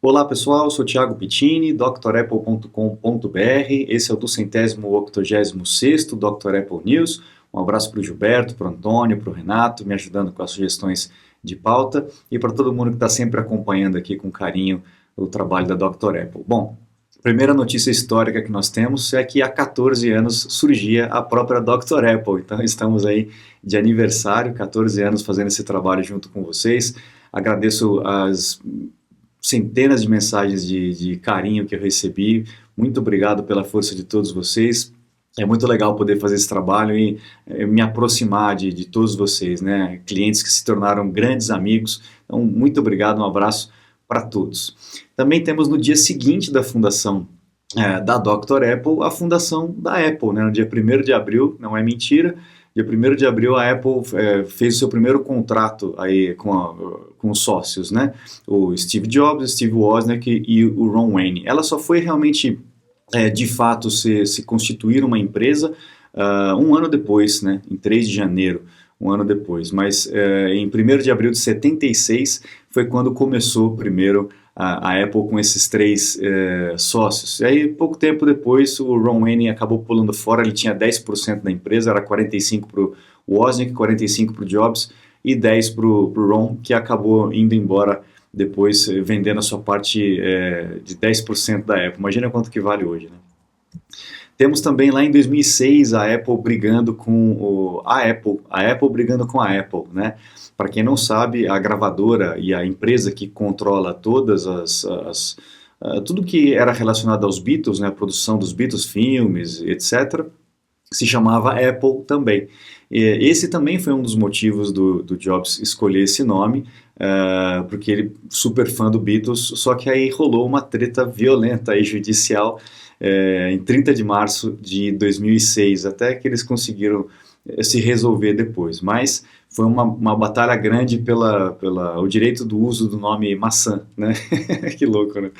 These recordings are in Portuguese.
Olá pessoal, sou Thiago Pittini, drapple.com.br. Esse é o 286º Dr. Apple News. Um abraço para o Gilberto, para o Antônio, para o Renato, me ajudando com as sugestões de pauta e para todo mundo que está sempre acompanhando aqui com carinho o trabalho da Dr. Apple. Bom, a primeira notícia histórica que nós temos é que há 14 anos surgia a própria Dr. Apple. Então estamos aí de aniversário, 14 anos fazendo esse trabalho junto com vocês. Agradeço as centenas de mensagens de carinho que eu recebi. Muito obrigado pela força de todos vocês. É muito legal poder fazer esse trabalho e me aproximar de todos vocês, né? Clientes que se tornaram grandes amigos. Então, muito obrigado, um abraço para todos. Também temos no dia seguinte da fundação da Dr. Apple, a fundação da Apple, né? No dia 1º de abril, não é mentira, dia 1º de abril a Apple fez o seu primeiro contrato aí com os sócios, né? O Steve Jobs, o Steve Wozniak e o Ron Wayne. Ela só foi realmente, de fato, se constituir uma empresa um ano depois, né? Em 3 de janeiro, um ano depois. Mas em 1º de abril de 76 foi quando começou primeiro a Apple com esses 3 sócios. E aí, pouco tempo depois, o Ron Wayne acabou pulando fora, ele tinha 10% da empresa, era 45% para o Wozniak, 45% para o Jobs e 10% para o Ron, que acabou indo embora depois, vendendo a sua parte de 10% da Apple. Imagina quanto que vale hoje, né? Temos também lá em 2006 a Apple brigando com a Apple brigando com a Apple, né? Para quem não sabe, a gravadora e a empresa que controla todas tudo que era relacionado aos Beatles, né? A produção dos Beatles, filmes, etc., se chamava Apple também. Esse também foi um dos motivos do Jobs escolher esse nome, porque ele é super fã do Beatles, só que aí rolou uma treta violenta aí, judicial, em 30 de março de 2006, até que eles conseguiram se resolver depois, mas foi uma batalha grande o direito do uso do nome maçã, né? Que louco, né?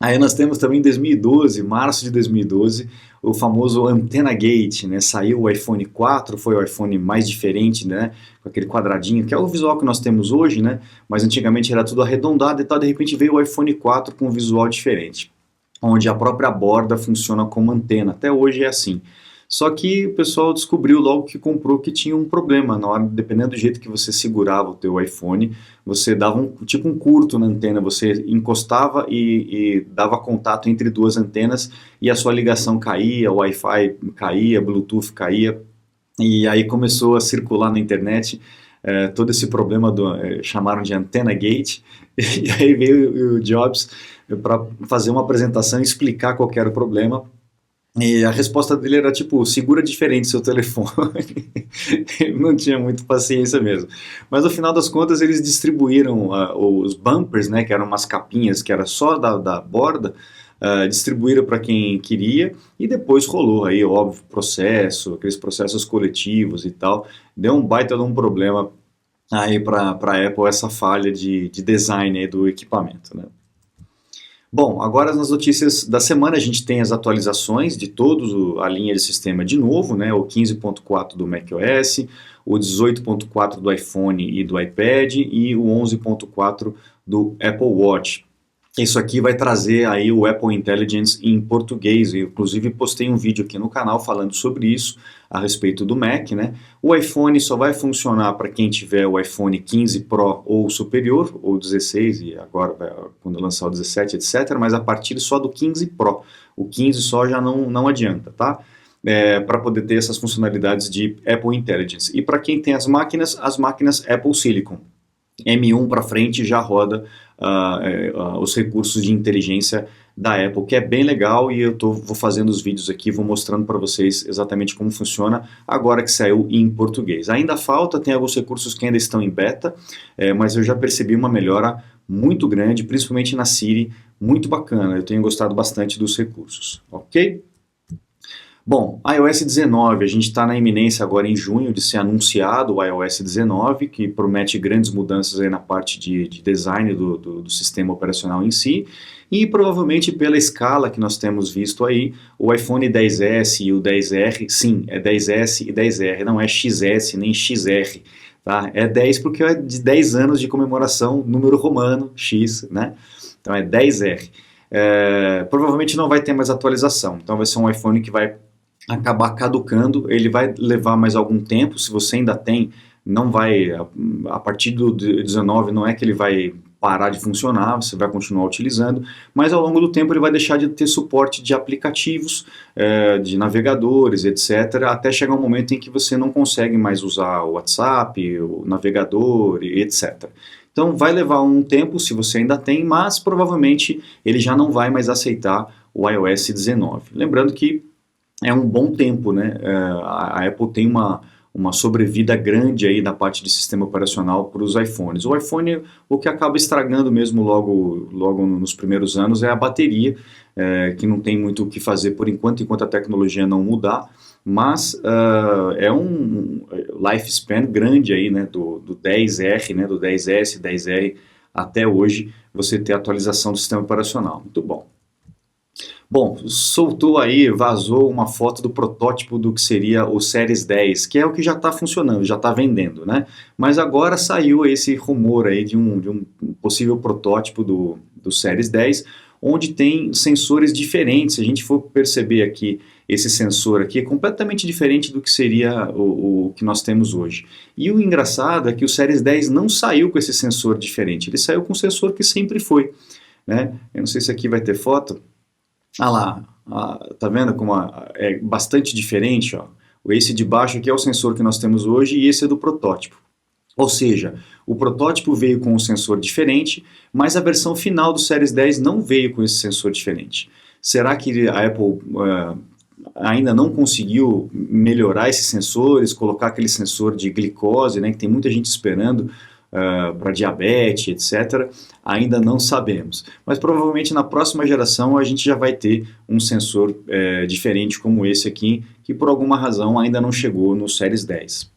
Aí nós temos também em 2012, março de 2012, o famoso Antenna Gate, né? Saiu o iPhone 4, foi o iPhone mais diferente, né? Com aquele quadradinho, que é o visual que nós temos hoje, né? Mas antigamente era tudo arredondado e tal, de repente veio o iPhone 4 com um visual diferente, onde a própria borda funciona como antena. Até hoje é assim. Só que o pessoal descobriu logo que comprou que tinha um problema. Na hora, dependendo do jeito que você segurava o teu iPhone, você dava tipo um curto na antena, você encostava e dava contato entre 2 antenas e a sua ligação caía, o Wi-Fi caía, Bluetooth caía, e aí começou a circular na internet todo esse problema chamaram de Antenna Gate, e aí veio o Jobs para fazer uma apresentação e explicar qual era o problema. E a resposta dele era tipo, segura diferente seu telefone. Ele não tinha muita paciência mesmo. Mas no final das contas eles distribuíram os bumpers, né, que eram umas capinhas que era só da borda, distribuíram para quem queria e depois rolou aí, óbvio, aqueles processos coletivos e tal. Deu um baita de um problema aí para a Apple essa falha de design aí do equipamento, né? Bom, agora nas notícias da semana a gente tem as atualizações de toda a linha de sistema de novo, né? O 15.4 do macOS, o 18.4 do iPhone e do iPad e o 11.4 do Apple Watch. Isso aqui vai trazer aí o Apple Intelligence em português. Eu, inclusive, postei um vídeo aqui no canal falando sobre isso, a respeito do Mac, né? O iPhone só vai funcionar para quem tiver o iPhone 15 Pro ou superior, ou 16, e agora, quando lançar o 17, etc., mas a partir só do 15 Pro. O 15 só já não adianta, tá? Para poder ter essas funcionalidades de Apple Intelligence. E para quem tem as máquinas Apple Silicon. M1 para frente já roda os recursos de inteligência da Apple, que é bem legal, e eu vou fazendo os vídeos aqui, vou mostrando para vocês exatamente como funciona agora que saiu em português. Ainda falta, tem alguns recursos que ainda estão em beta, mas eu já percebi uma melhora muito grande, principalmente na Siri, muito bacana, eu tenho gostado bastante dos recursos, ok? Bom, iOS 19, a gente está na iminência agora em junho de ser anunciado o iOS 19, que promete grandes mudanças aí na parte de design do sistema operacional em si, e provavelmente pela escala que nós temos visto aí, o iPhone 10S e o 10R, sim, é 10S e 10R, não é XS nem XR, tá? É 10 porque é de 10 anos de comemoração, número romano, X, né? Então é 10R. Provavelmente não vai ter mais atualização, então vai ser um iPhone que vai acabar caducando, ele vai levar mais algum tempo, se você ainda tem, não vai, a partir do 19 não é que ele vai parar de funcionar, você vai continuar utilizando, mas ao longo do tempo ele vai deixar de ter suporte de aplicativos, de navegadores, etc., até chegar um momento em que você não consegue mais usar o WhatsApp, o navegador, etc. Então vai levar um tempo, se você ainda tem, mas provavelmente ele já não vai mais aceitar o iOS 19. Lembrando que é um bom tempo, né? A Apple tem uma sobrevida grande aí na parte de sistema operacional para os iPhones. O iPhone, o que acaba estragando mesmo logo nos primeiros anos é a bateria, que não tem muito o que fazer por enquanto a tecnologia não mudar, mas é um lifespan grande aí, né, do 10R, né, do 10S, 10R, até hoje você ter atualização do sistema operacional. Muito bom. Bom, soltou aí, vazou uma foto do protótipo do que seria o Series 10, que é o que já está funcionando, já está vendendo, né? Mas agora saiu esse rumor aí de um possível protótipo do Series 10, onde tem sensores diferentes. Se a gente for perceber aqui, esse sensor aqui é completamente diferente do que seria o que nós temos hoje. E o engraçado é que o Series 10 não saiu com esse sensor diferente, ele saiu com o sensor que sempre foi, né? Eu não sei se aqui vai ter foto. Ah lá, tá vendo como é bastante diferente, ó. Esse de baixo aqui é o sensor que nós temos hoje e esse é do protótipo. Ou seja, o protótipo veio com um sensor diferente, mas a versão final do Series 10 não veio com esse sensor diferente. Será que a Apple ainda não conseguiu melhorar esses sensores, colocar aquele sensor de glicose, né, que tem muita gente esperando, para diabetes, etc., ainda não sabemos. Mas provavelmente na próxima geração a gente já vai ter um sensor diferente como esse aqui, que por alguma razão ainda não chegou no Series 10.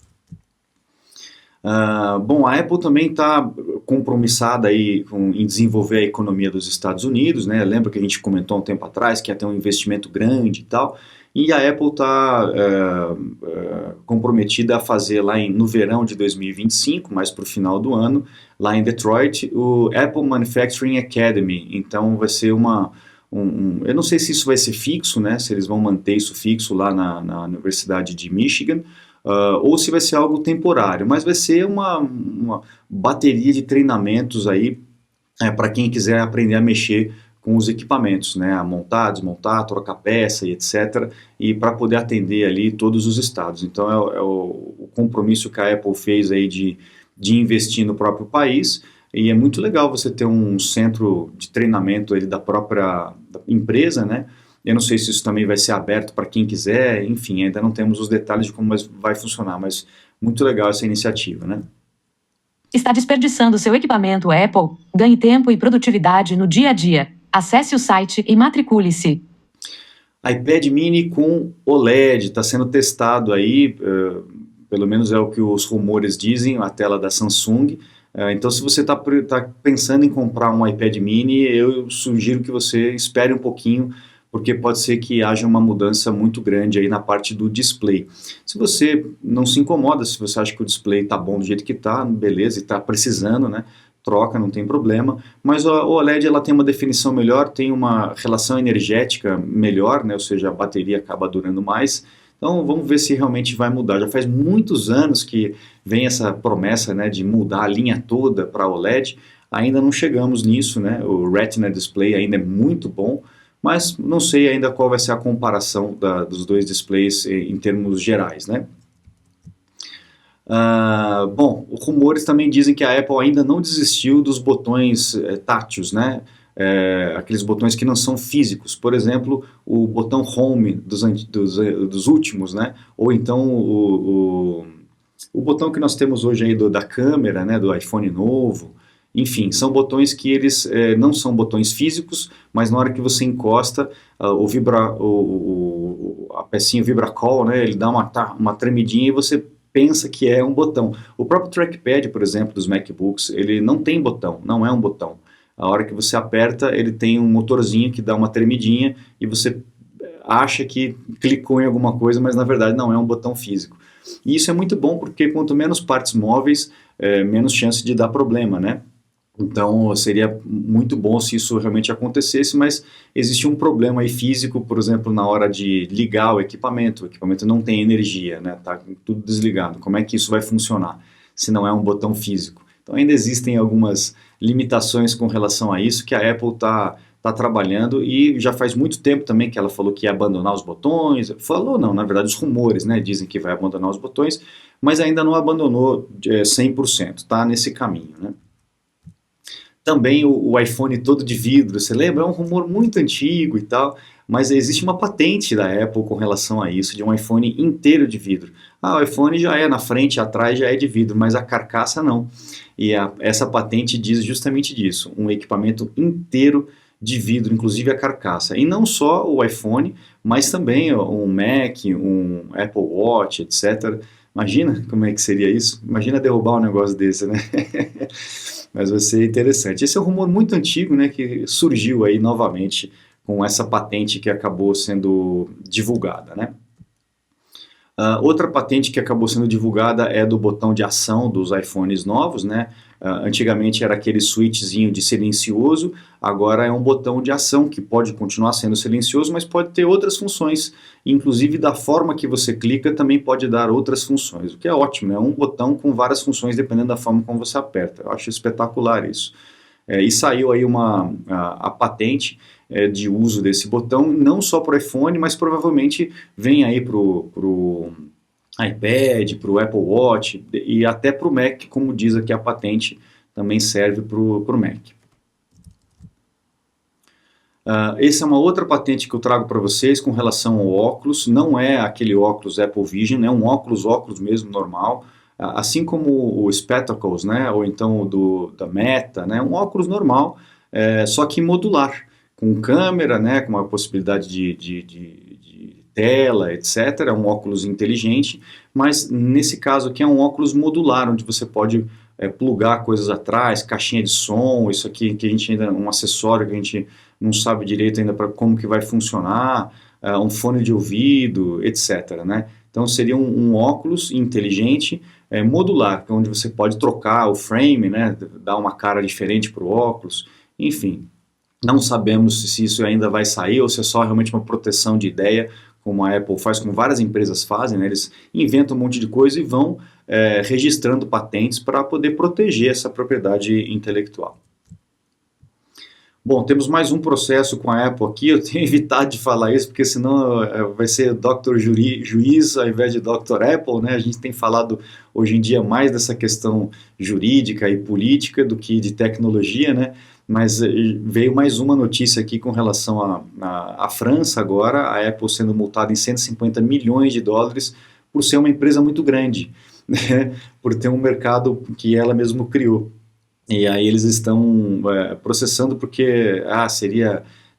Bom, a Apple também está compromissada aí em desenvolver a economia dos Estados Unidos, né? Lembra que a gente comentou um tempo atrás que ia ter um investimento grande e tal, e a Apple está comprometida a fazer lá no verão de 2025, mais para o final do ano, lá em Detroit, o Apple Manufacturing Academy. Então vai ser eu não sei se isso vai ser fixo, né? Se eles vão manter isso fixo lá na Universidade de Michigan, ou se vai ser algo temporário, mas vai ser uma bateria de treinamentos aí para quem quiser aprender a mexer com os equipamentos, né, a montar, desmontar, trocar peça e etc, e para poder atender ali todos os estados. Então é o compromisso que a Apple fez aí de investir no próprio país, e é muito legal você ter um centro de treinamento aí da própria empresa, né. Eu não sei se isso também vai ser aberto para quem quiser, enfim, ainda não temos os detalhes de como vai funcionar, mas muito legal essa iniciativa, né. Está desperdiçando seu equipamento Apple? Ganhe tempo e produtividade no dia a dia. Acesse o site e matricule-se. iPad mini com OLED está sendo testado aí, pelo menos é o que os rumores dizem, a tela da Samsung. Então, se você está pensando em comprar um iPad mini, eu sugiro que você espere um pouquinho, porque pode ser que haja uma mudança muito grande aí na parte do display. Se você não se incomoda, se você acha que o display está bom do jeito que está, beleza, e está precisando, né, troca, não tem problema, mas a OLED ela tem uma definição melhor, tem uma relação energética melhor, né, ou seja, a bateria acaba durando mais. Então vamos ver se realmente vai mudar. Já faz muitos anos que vem essa promessa, né, de mudar a linha toda para OLED, ainda não chegamos nisso, né, o Retina Display ainda é muito bom, mas não sei ainda qual vai ser a comparação dos dois displays em termos gerais, né. Bom, os rumores também dizem que a Apple ainda não desistiu dos botões táteis, né? Aqueles botões que não são físicos, por exemplo, o botão Home dos últimos, né? Ou então o botão que nós temos hoje aí da câmera, né? Do iPhone novo. Enfim, são botões que eles não são botões físicos, mas na hora que você encosta, a pecinha VibraCall, né? Ele dá uma tremidinha e você pensa que é um botão. O próprio trackpad, por exemplo, dos MacBooks, ele não tem botão, não é um botão. A hora que você aperta, ele tem um motorzinho que dá uma tremidinha e você acha que clicou em alguma coisa, mas na verdade não é um botão físico. E isso é muito bom porque quanto menos partes móveis, menos chance de dar problema, né? Então seria muito bom se isso realmente acontecesse, mas existe um problema aí físico, por exemplo, na hora de ligar o equipamento não tem energia, né? Tá tudo desligado. Como é que isso vai funcionar se não é um botão físico? Então ainda existem algumas limitações com relação a isso que a Apple tá trabalhando e já faz muito tempo também que ela falou que ia abandonar os botões. Falou não, na verdade os rumores, né, dizem que vai abandonar os botões, mas ainda não abandonou 100%, tá nesse caminho, né? Também o iPhone todo de vidro, você lembra? É um rumor muito antigo e tal, mas existe uma patente da Apple com relação a isso, de um iPhone inteiro de vidro. Ah, o iPhone já é na frente, atrás já é de vidro, mas a carcaça não. E essa patente diz justamente disso, um equipamento inteiro de vidro, inclusive a carcaça. E não só o iPhone, mas também um Mac, um Apple Watch, etc. Imagina como é que seria isso? Imagina derrubar um negócio desse, né? Mas vai ser interessante. Esse é um rumor muito antigo, né, que surgiu aí novamente com essa patente que acabou sendo divulgada, né? Outra patente que acabou sendo divulgada é do botão de ação dos iPhones novos, né? Antigamente era aquele switchzinho de silencioso, agora é um botão de ação que pode continuar sendo silencioso, mas pode ter outras funções, inclusive da forma que você clica também pode dar outras funções, o que é ótimo, é um botão com várias funções dependendo da forma como você aperta. Eu acho espetacular isso. E saiu aí a patente de uso desse botão, não só para o iPhone, mas provavelmente vem aí para o iPad, para o Apple Watch e até para o Mac, como diz aqui a patente, também serve para o Mac. Essa é uma outra patente que eu trago para vocês com relação ao óculos, não é aquele óculos Apple Vision, é um óculos mesmo, normal, assim como o Spectacles, né, ou então da Meta, né, um óculos normal, só que modular, com câmera, né, com uma possibilidade de tela, etc. É um óculos inteligente, mas nesse caso aqui é um óculos modular, onde você pode plugar coisas atrás, caixinha de som, isso aqui que a gente ainda, um acessório que a gente não sabe direito ainda para como que vai funcionar, um fone de ouvido, etc. Né? Então seria um óculos inteligente, modular, onde você pode trocar o frame, né, dar uma cara diferente para o óculos, enfim. Não sabemos se isso ainda vai sair ou se é só realmente uma proteção de ideia, como a Apple faz, como várias empresas fazem, né? Eles inventam um monte de coisa e vão registrando patentes para poder proteger essa propriedade intelectual. Bom, temos mais um processo com a Apple aqui, eu tenho evitado de falar isso, porque senão vai ser Dr. Juiz ao invés de Dr. Apple, né? A gente tem falado hoje em dia mais dessa questão jurídica e política do que de tecnologia, né? Mas veio mais uma notícia aqui com relação à França agora, a Apple sendo multada em 150 milhões de dólares por ser uma empresa muito grande, né? Por ter um mercado que ela mesma criou. E aí eles estão processando porque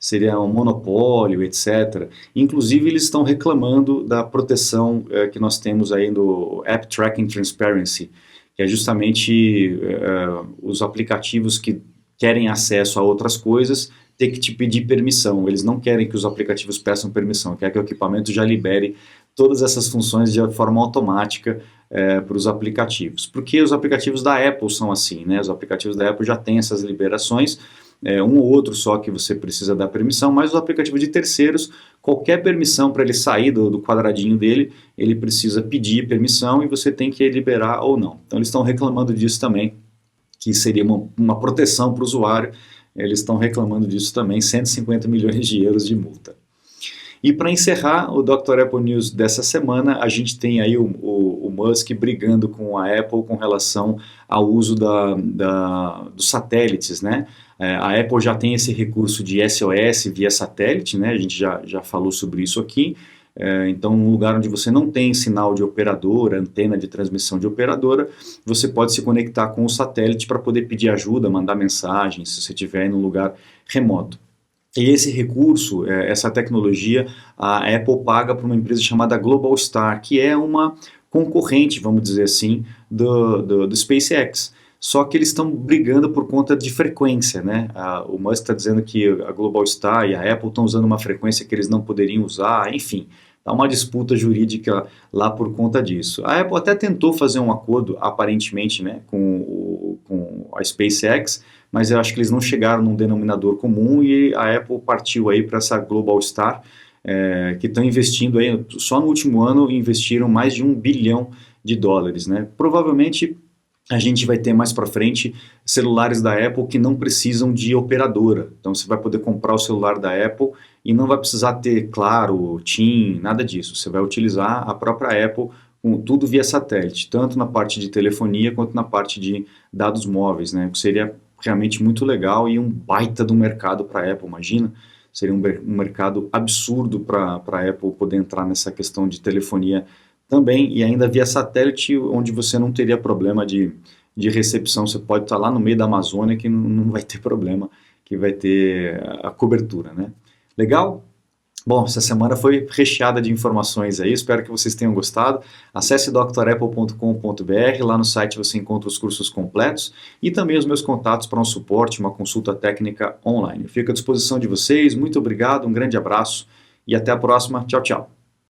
seria um monopólio, etc. Inclusive eles estão reclamando da proteção que nós temos aí no App Tracking Transparency, que é justamente os aplicativos que querem acesso a outras coisas, ter que te pedir permissão. Eles não querem que os aplicativos peçam permissão, quer que o equipamento já libere todas essas funções de forma automática para os aplicativos. Porque os aplicativos da Apple são assim, né? Os aplicativos da Apple já têm essas liberações, um ou outro só que você precisa dar permissão, mas os aplicativos de terceiros, qualquer permissão para ele sair do quadradinho dele, ele precisa pedir permissão e você tem que liberar ou não. Então eles estão reclamando disso também, que seria uma proteção para o usuário, eles estão reclamando disso também, 150 milhões de euros de multa. E para encerrar o Dr. Apple News dessa semana, a gente tem aí o Musk brigando com a Apple com relação ao uso dos satélites, né? A Apple já tem esse recurso de SOS via satélite, né? A gente já falou sobre isso aqui. Então, um lugar onde você não tem sinal de operadora, antena de transmissão de operadora, você pode se conectar com o satélite para poder pedir ajuda, mandar mensagem, se você estiver em um lugar remoto. E esse recurso, essa tecnologia, a Apple paga para uma empresa chamada Globalstar, que é uma concorrente, vamos dizer assim, do SpaceX. Só que eles estão brigando por conta de frequência, né? O Musk está dizendo que a Globalstar e a Apple estão usando uma frequência que eles não poderiam usar, enfim. Tá uma disputa jurídica lá por conta disso. A Apple até tentou fazer um acordo, aparentemente, né, com a SpaceX, mas eu acho que eles não chegaram num denominador comum e a Apple partiu aí para essa Globalstar, que estão investindo aí, só no último ano investiram mais de $1 bilhão, né? Provavelmente a gente vai ter mais para frente celulares da Apple que não precisam de operadora. Então você vai poder comprar o celular da Apple e não vai precisar ter, claro, TIM, nada disso. Você vai utilizar a própria Apple com tudo via satélite, tanto na parte de telefonia quanto na parte de dados móveis, né? Seria realmente muito legal e um baita do mercado para a Apple, imagina? Seria um mercado absurdo para a Apple poder entrar nessa questão de telefonia também, e ainda via satélite, onde você não teria problema de recepção. Você pode estar lá no meio da Amazônia que não vai ter problema, que vai ter a cobertura, né? Legal? Bom, essa semana foi recheada de informações aí, espero que vocês tenham gostado. Acesse drapple.com.br, lá no site você encontra os cursos completos e também os meus contatos para um suporte, uma consulta técnica online. Eu fico à disposição de vocês, muito obrigado, um grande abraço e até a próxima. Tchau, tchau.